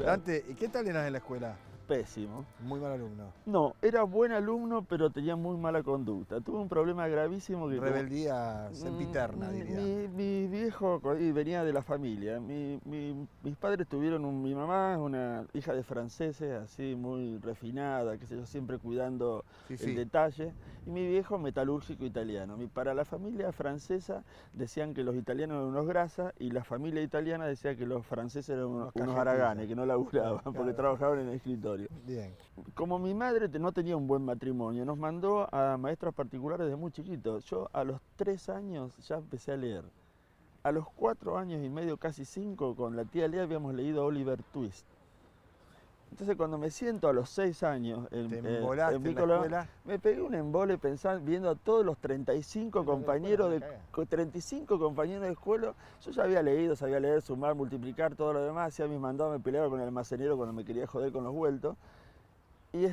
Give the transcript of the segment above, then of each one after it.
claro. Dante, ¿y qué tal eras en la escuela? Pésimo. Muy mal alumno. No, era buen alumno, pero tenía muy mala conducta. Tuve un problema gravísimo que... Rebeldía sempiterna, diría. Mi viejo y venía de la familia. Mis padres tuvieron mi mamá es una hija de franceses, así muy refinada, qué sé yo, siempre cuidando el detalle. Y mi viejo metalúrgico italiano. Para la familia francesa decían que los italianos eran unos grasas y la familia italiana decía que los franceses eran unos haraganes, que no laburaban, claro, porque trabajaban en el escritorio. Bien. Como mi madre no tenía un buen matrimonio, nos mandó a maestros particulares de muy chiquitos. Yo a los 3 años ya empecé a leer. A los 4 años y medio, casi 5, con la tía Lea habíamos leído Oliver Twist. Entonces cuando me siento a los 6 años en escuela, me pegué un embole viendo a todos los 35 compañeros de escuela. Yo ya había leído, sabía leer, sumar, multiplicar, todo lo demás, hacía mis mandados, me peleaba con el almacenero cuando me quería joder con los vueltos. Y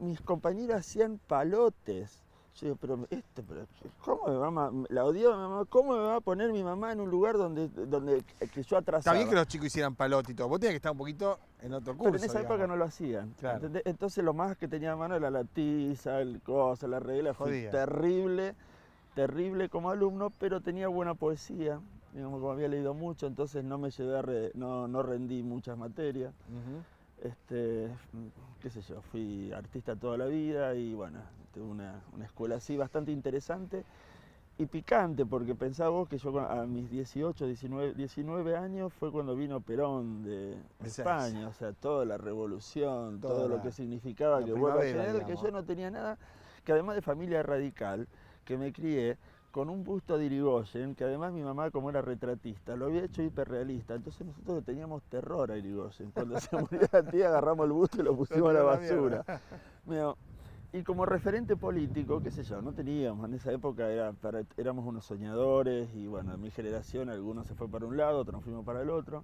mis compañeros hacían palotes. Yo digo, pero ¿cómo me va la odiaba mi mamá? ¿Cómo me va a poner mi mamá en un lugar donde que yo atrasaba? Está bien que los chicos hicieran palot y todo. Vos tenías que estar un poquito en otro curso. Pero en esa época no lo hacían. Claro. Entonces lo más que tenía a mano era la tiza, la regla. Fue terrible como alumno, pero tenía buena poesía. Digamos, como había leído mucho, entonces no me llevé no rendí muchas materias. Qué sé yo, fui artista toda la vida y bueno, tuve una escuela así bastante interesante y picante, porque pensaba vos que yo a mis 18, 19 años fue cuando vino Perón de España, o sea, toda la revolución, todo lo que significaba que vuelva a tener, que yo no tenía nada, que además de familia radical, que me crié con un busto de Irigoyen, que además mi mamá, como era retratista, lo había hecho hiperrealista, entonces nosotros teníamos terror a Irigoyen. Cuando se murió la tía agarramos el busto y lo pusimos a la basura. Y como referente político, qué sé yo, no teníamos, en esa época éramos unos soñadores y bueno, en mi generación algunos se fue para un lado, otros nos fuimos para el otro.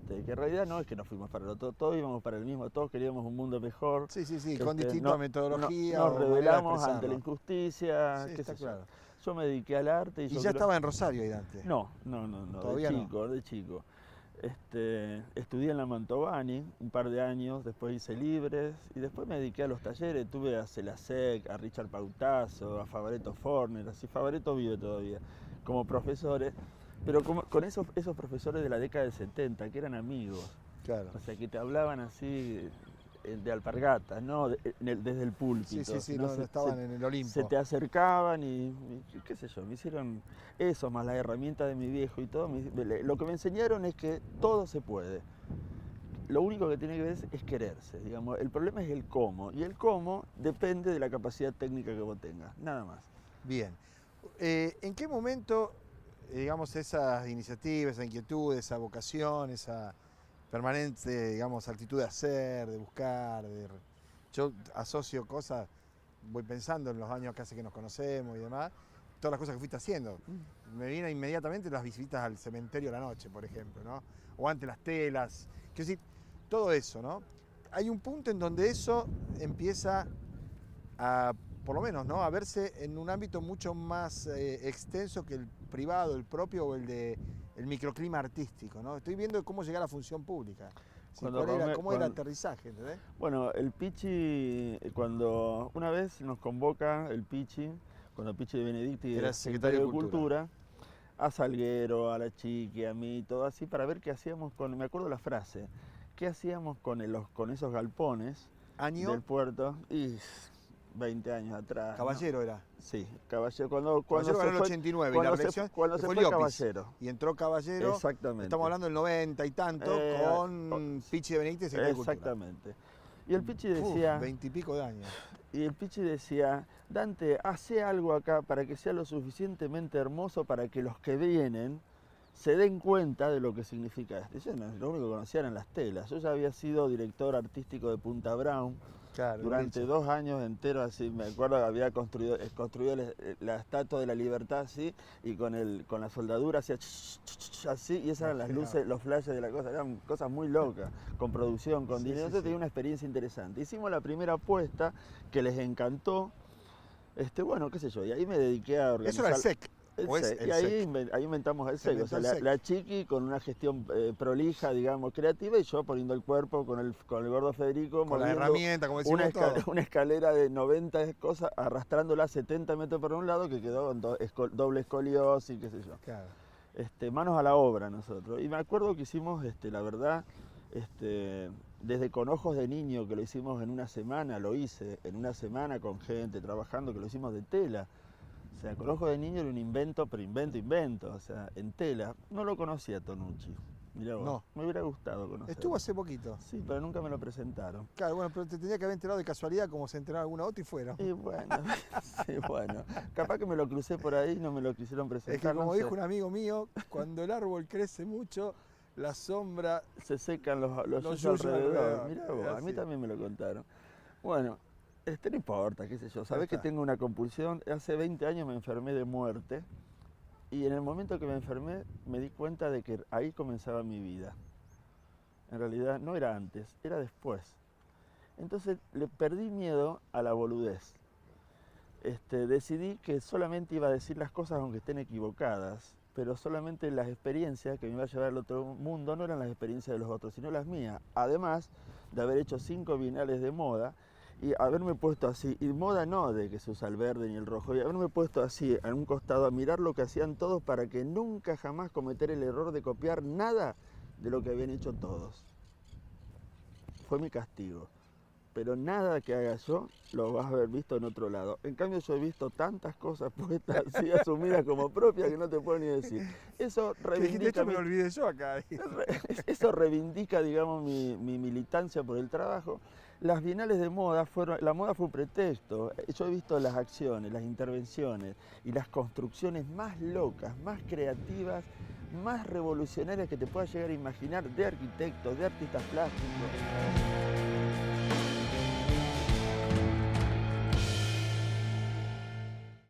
Que en realidad no es que nos fuimos para el otro, todos íbamos para el mismo, todos queríamos un mundo mejor. Sí, con distintas metodologías. Nos rebelamos ante la injusticia, sí, está claro. Yo me dediqué al arte. ¿Y ya estaba en Rosario ahí antes? No, de chico. Estudié en la Mantovani un par de años, después hice Libres y después me dediqué a los talleres, tuve a Celasec, a Richard Pautazo, a Favaretto Forner, así Favaretto vive todavía, como profesores, pero con esos profesores de la década del 70, que eran amigos, claro. O sea, que te hablaban así de alpargatas, ¿no? Desde el púlpito. No estaban en el Olimpo. Se te acercaban y qué sé yo, me hicieron eso, más la herramienta de mi viejo y todo. Lo que me enseñaron es que todo se puede. Lo único que tiene que ver es quererse, digamos. El problema es el cómo, y el cómo depende de la capacidad técnica que vos tengas, nada más. Bien. ¿En qué momento, digamos, esas iniciativas, esa inquietud, esa vocación, esa permanente, digamos, actitud de hacer, de buscar, yo asocio cosas, voy pensando en los años que hace que nos conocemos y demás, todas las cosas que fuiste haciendo. Me vienen inmediatamente las visitas al cementerio a la noche, por ejemplo, ¿no? O ante las telas, quiero decir, todo eso, ¿no? Hay un punto en donde eso empieza a, por lo menos, ¿no?, a verse en un ámbito mucho más extenso que el privado, el propio o el microclima artístico, ¿no? Estoy viendo cómo llegar a la función pública. ¿Cómo era el aterrizaje? ¿Entendés? Bueno, el Pichi, cuando una vez nos convoca el Pichi, cuando Pichi de Benedicti era secretario de Cultura, a Salguero, a la Chiqui, a mí, todo así, para ver qué hacíamos me acuerdo la frase, qué hacíamos con esos galpones del puerto. Y 20 años atrás. ¿Caballero era? Sí, Caballero. Cuando Caballero ganó el 89 y la elección cuando se fue Caballero. Y entró Caballero. Exactamente. Estamos hablando del 90 y tanto con Pichi de Benítez y exactamente. Y el Pichi decía... 20 y pico de años. Y el Pichi decía, Dante, hace algo acá para que sea lo suficientemente hermoso para que los que vienen se den cuenta de lo que significa esto. Yo lo único que conocía eran las telas. Yo ya había sido director artístico de Punta Brown. Claro, durante 2 años enteros, así me acuerdo que había construido la Estatua de la Libertad así, y con la soldadura hacía así, y esas eran las luces, los flashes de la cosa, eran cosas muy locas, con producción, con dinero. Entonces tenía una experiencia interesante. Hicimos la primera apuesta que les encantó, bueno, qué sé yo, y ahí me dediqué a organizar. Eso era el SEC. El ¿O es SEC. el Y ahí, SEC? ahí inventamos el Se SEC. O sea, inventó el SEC. la chiqui con una gestión prolija, digamos, creativa, y yo poniendo el cuerpo con el gordo Federico, Con la moviendo herramienta, como decimos todos. una escalera de 90 cosas, arrastrándola 70 metros por un lado, que quedó con doble escoliosis, qué sé yo. Claro. Manos a la obra nosotros. Y me acuerdo que hicimos, la verdad, desde con ojos de niño, que lo hicimos en una semana, lo hice en una semana con gente trabajando, que lo hicimos de tela. O sea, con ojos de niño era un invento, pero invento, o sea, en tela. No lo conocía Tonucci. Mirá vos, No. me hubiera gustado conocerlo. Estuvo hace poquito. Sí, pero nunca me lo presentaron. Claro, bueno, pero te tenía que haber enterado de casualidad como se enteraba alguna otra y fueron. Y bueno, sí, bueno. Capaz que me lo crucé por ahí y no me lo quisieron presentar. Es que como no dijo sé. un amigo mío, cuando el árbol crece mucho, la sombra... Se secan los Los yuyos yuyos alrededor. alrededor. Mirá vos, a mí Así. también me lo contaron. Bueno, no importa, qué sé yo. Sabés que está. tengo una compulsión. Hace 20 años me enfermé de muerte. Y en el momento que me enfermé me di cuenta de que ahí comenzaba mi vida. En realidad no era antes, era después. Entonces le perdí miedo a la boludez. Decidí que solamente iba a decir las cosas aunque estén equivocadas, pero solamente las experiencias que me iba a llevar al otro mundo no eran las experiencias de los otros, sino las mías. Además de haber hecho 5 bienales de moda y haberme puesto así, y moda no de que se usa el verde ni el rojo, y haberme puesto así en un costado a mirar lo que hacían todos para que nunca jamás cometer el error de copiar nada de lo que habían hecho todos. Fue mi castigo. Pero nada que haga yo lo vas a haber visto en otro lado. En cambio yo he visto tantas cosas puestas así, asumidas como propias, que no te puedo ni decir. Eso De reivindica, hecho me lo olvidé yo acá. eso reivindica, digamos, mi militancia por el trabajo. Las bienales de moda la moda fue un pretexto. Yo he visto las acciones, las intervenciones y las construcciones más locas, más creativas, más revolucionarias que te puedas llegar a imaginar, de arquitectos, de artistas plásticos.